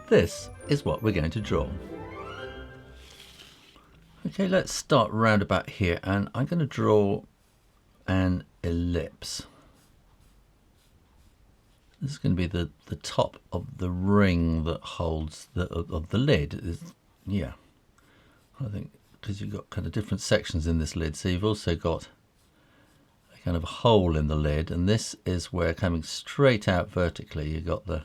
this is what we're going to draw. Okay, let's start round about here, and I'm going to draw an ellipse. This is going to be the top of the ring that holds of the lid. Yeah, I think because you've got kind of different sections in this lid, so you've also got a kind of hole in the lid, and this is where, coming straight out vertically, you've got the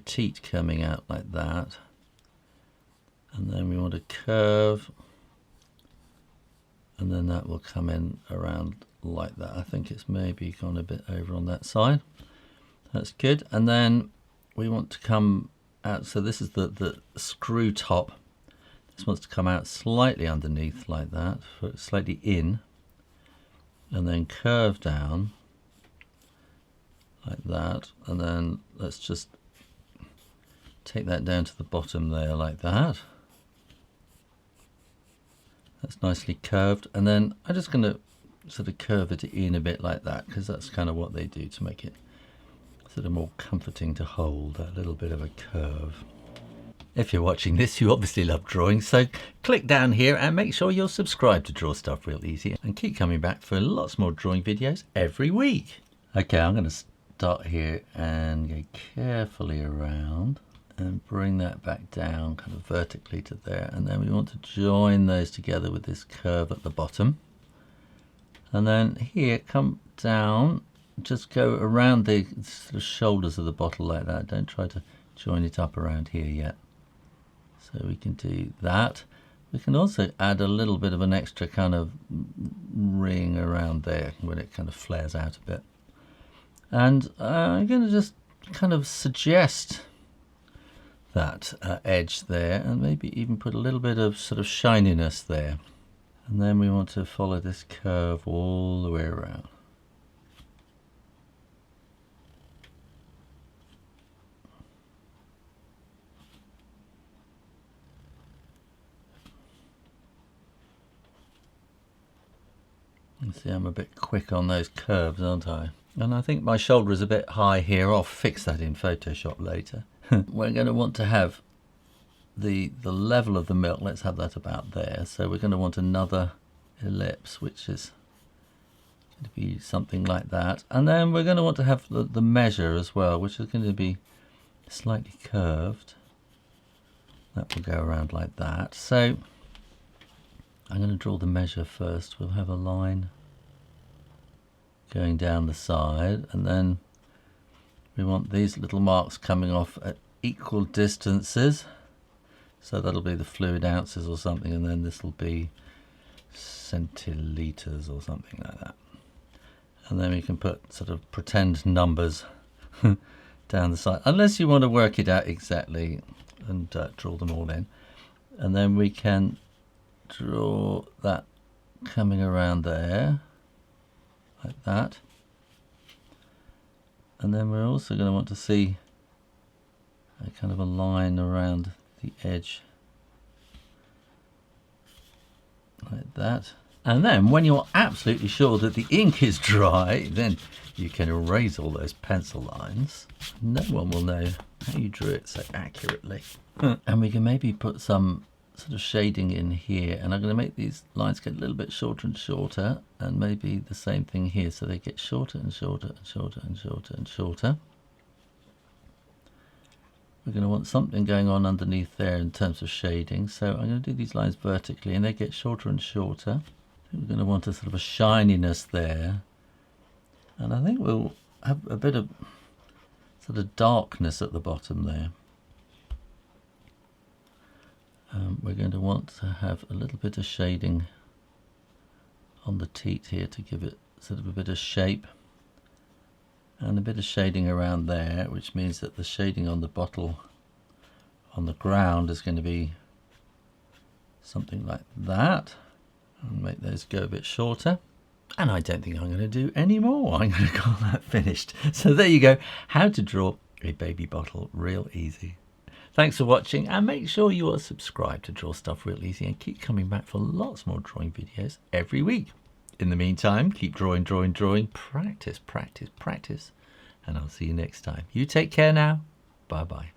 teat coming out like that, and then we want to curve, and then that will come in around like that. I think it's maybe gone a bit over on that side. That's good. And then we want to come out, so this is the screw top. This wants to come out slightly underneath like that, slightly in, and then curve down like that. And then let's just take that down to the bottom there like that. That's nicely curved. And then I'm just going to sort of curve it in a bit like that, because that's kind of what they do to make it sort of more comforting to hold, that little bit of a curve. If you're watching this, you obviously love drawing, so click down here and make sure you're subscribed to Draw Stuff Real Easy, and keep coming back for lots more drawing videos every week. Okay, I'm going to start here and go carefully around and bring that back down kind of vertically to there, and then we want to join those together with this curve at the bottom. And then here, come down, just go around the sort of shoulders of the bottle like that. Don't try to join it up around here yet. So we can do that. We can also add a little bit of an extra kind of ring around there when it kind of flares out a bit. And I'm going to just kind of suggest that edge there, and maybe even put a little bit of sort of shininess there. And then we want to follow this curve all the way around. You see, I'm a bit quick on those curves, aren't I? And I think my shoulder is a bit high here. I'll fix that in Photoshop later. We're going to want to have the level of the milk. Let's have that about there. So we're going to want another ellipse, which is going to be something like that. And then we're going to want to have the measure as well, which is going to be slightly curved. That will go around like that. So I'm going to draw the measure first. We'll have a line going down the side, and then we want these little marks coming off at equal distances. So that'll be the fluid ounces or something, and then this will be centiliters or something like that. And then we can put sort of pretend numbers down the side, unless you want to work it out exactly and draw them all in. And then we can draw that coming around there like that. And then we're also going to want to see a kind of a line around the edge like that. And then when you're absolutely sure that the ink is dry, then you can erase all those pencil lines. No one will know how you drew it so accurately. And we can maybe put some sort of shading in here, and I'm going to make these lines get a little bit shorter and shorter, and maybe the same thing here, so they get shorter and shorter and shorter and shorter and shorter. We're going to want something going on underneath there in terms of shading, so I'm going to do these lines vertically and they get shorter and shorter. I think we're going to want a sort of a shininess there, and I think we'll have a bit of sort of darkness at the bottom there. We're going to want to have a little bit of shading on the teat here to give it sort of a bit of shape, and a bit of shading around there, which means that the shading on the bottle on the ground is going to be something like that. And make those go a bit shorter. And I don't think I'm going to do any more. I'm going to call that finished. So there you go, how to draw a baby bottle real easy. Thanks for watching, and make sure you are subscribed to Draw Stuff Real Easy, and keep coming back for lots more drawing videos every week. In the meantime, keep drawing, drawing, drawing, practice, practice, practice, and I'll see you next time. You take care now. Bye-bye.